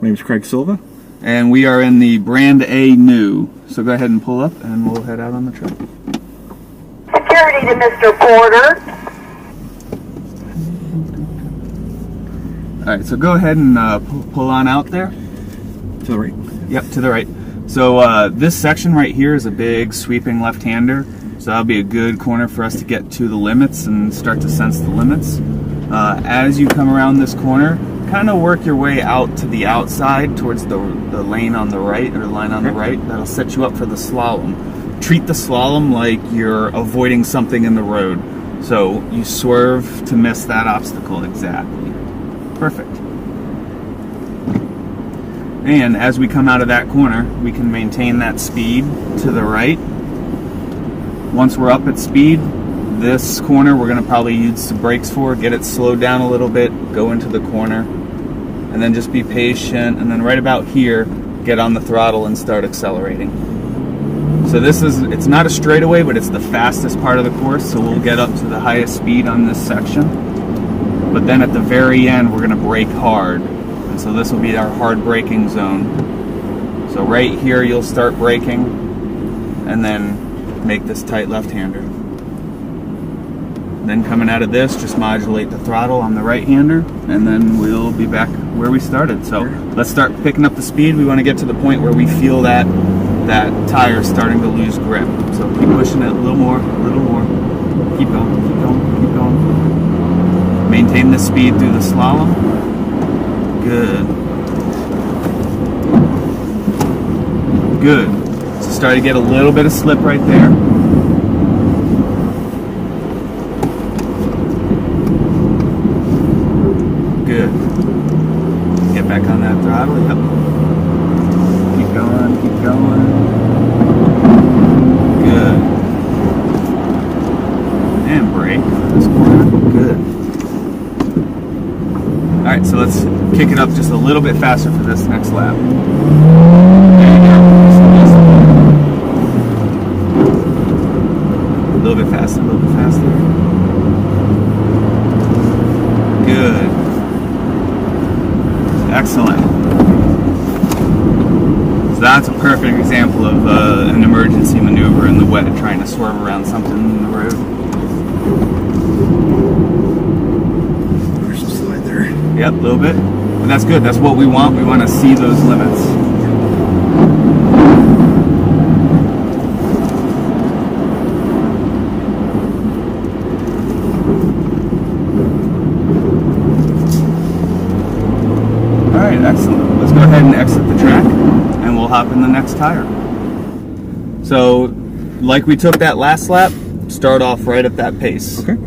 My name is Craig Silva. And we are in the brand A new. So go ahead and pull up and we'll head out on the truck. Security to Mr. Porter. Alright, so go ahead and pull on out there. To the right. Yep, to the right. So this section right here is a big sweeping left-hander. So that'll be a good corner for us to get to the limits and start to sense the limits. As you come around this corner, kind of work your way out to the outside towards the lane on the right, or line on the right. That'll set you up for the slalom. Treat the slalom like you're avoiding something in the road. So you swerve to miss that obstacle exactly. Perfect. And as we come out of that corner, we can maintain that speed to the right. Once we're up at speed, this corner we're going to probably use the brakes for, get it slowed down a little bit, go into the corner, and then just be patient, and then right about here, get on the throttle and start accelerating. So it's not a straightaway, but it's the fastest part of the course, so we'll get up to the highest speed on this section. But then at the very end, we're going to brake hard. And so this will be our hard braking zone. So right here, you'll start braking, and then make this tight left-hander. Then coming out of this, just modulate the throttle on the right-hander, and then we'll be back where we started. So let's start picking up the speed. We want to get to the point where we feel that tire starting to lose grip. So keep pushing it a little more, a little more. Keep going, keep going, keep going. Maintain the speed through the slalom. Good. Good. So start to get a little bit of slip right there. Good. Get back on that throttle. Yep. Keep going. Keep going. Good. And brake for this corner. Good. All right, so let's kick it up just a little bit faster for this next lap. There you go. A little bit faster. A little bit faster. Good. Excellent. So that's a perfect example of an emergency maneuver in the wet, trying to swerve around something in the road. There's some slide there. Yep, a little bit. But that's good. That's what we want. We want to see those limits. Excellent. Let's go ahead and exit the track and we'll hop in the next tire. So, like we took that last lap, start off right at that pace. Okay.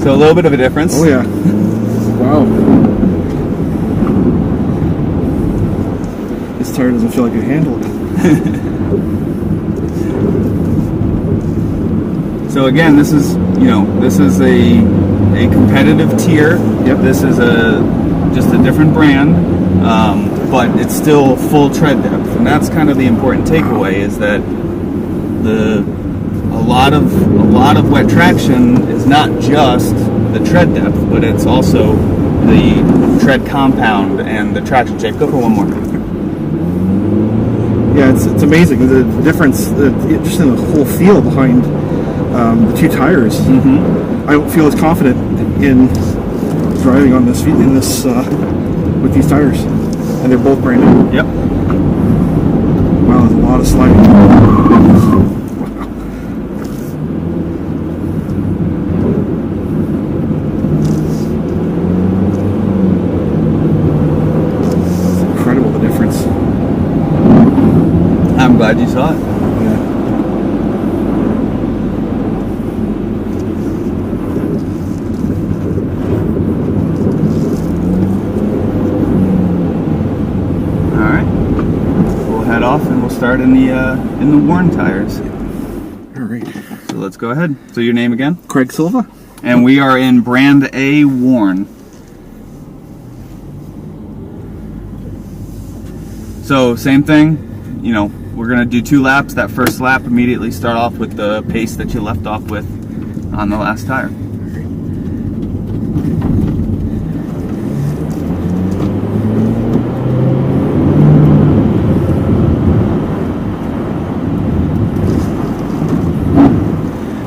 So a little bit of a difference. Oh yeah. Wow. This tire doesn't feel like it handled it. So again, this is a competitive tier. Yep. This is just a different brand, but it's still full tread depth, and that's kind of the important takeaway, is that a lot of wet traction is not just the tread depth, but it's also the tread compound and the traction shape. Go for one more. Yeah, it's amazing the difference, just in the whole feel behind the two tires. Mm-hmm. I don't feel as confident in driving on this with these tires, and they're both brand new. Yep. Wow, there's a lot of sliding. I'm glad you saw it. Yeah. All right. We'll head off and we'll start in the worn tires. All right. So let's go ahead. So your name again? Craig Silva. And we are in brand A worn. So same thing, you know, we're gonna do 2 laps. That first lap, immediately start off with the pace that you left off with on the last tire.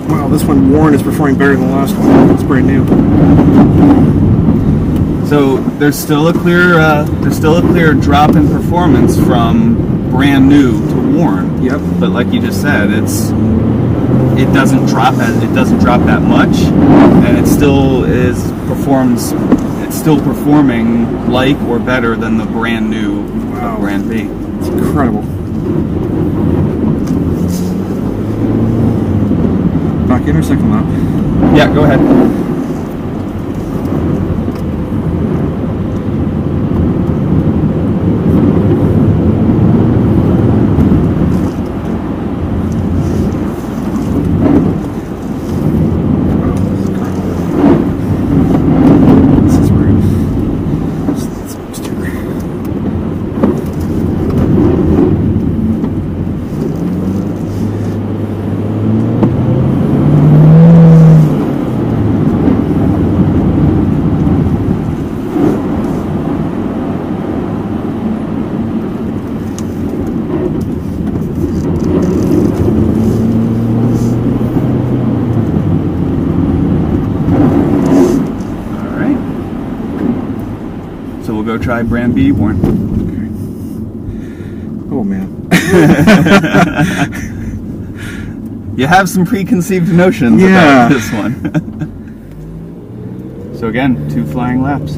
Wow, this one Warren is performing better than the last one. It's brand new. So there's still a clear drop in performance from brand new to worn. Yep. But like you just said, it doesn't drop that much, and it's still performing like or better than the brand new brand B. It's incredible. Back in or second lap? Yeah, go ahead. So we'll go try brand B, Warren. Okay. Oh man. You have some preconceived notions about this one. So again, 2 flying laps.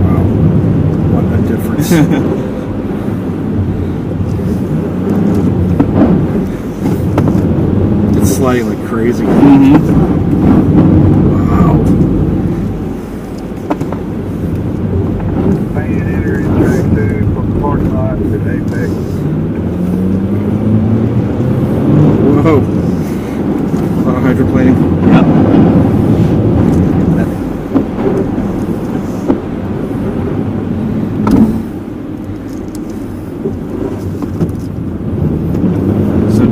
Wow. What a difference. Sliding like crazy. Mm-hmm. Wow. Main entering track 2 from the parking lot to Apex. Whoa. A lot of hydroplaning. Yep.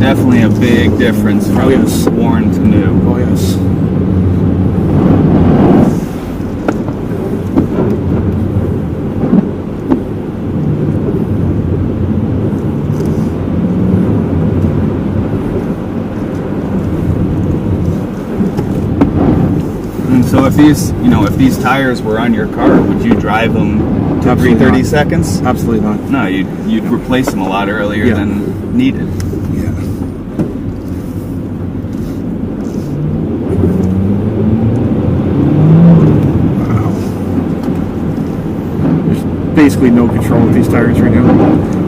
Definitely a big difference from worn to new. Oh yes. And so if these tires were on your car, would you drive them to every 30 seconds? Absolutely not. No, you'd replace them a lot earlier than needed. Yeah. Wow. There's basically no control with these tires right now.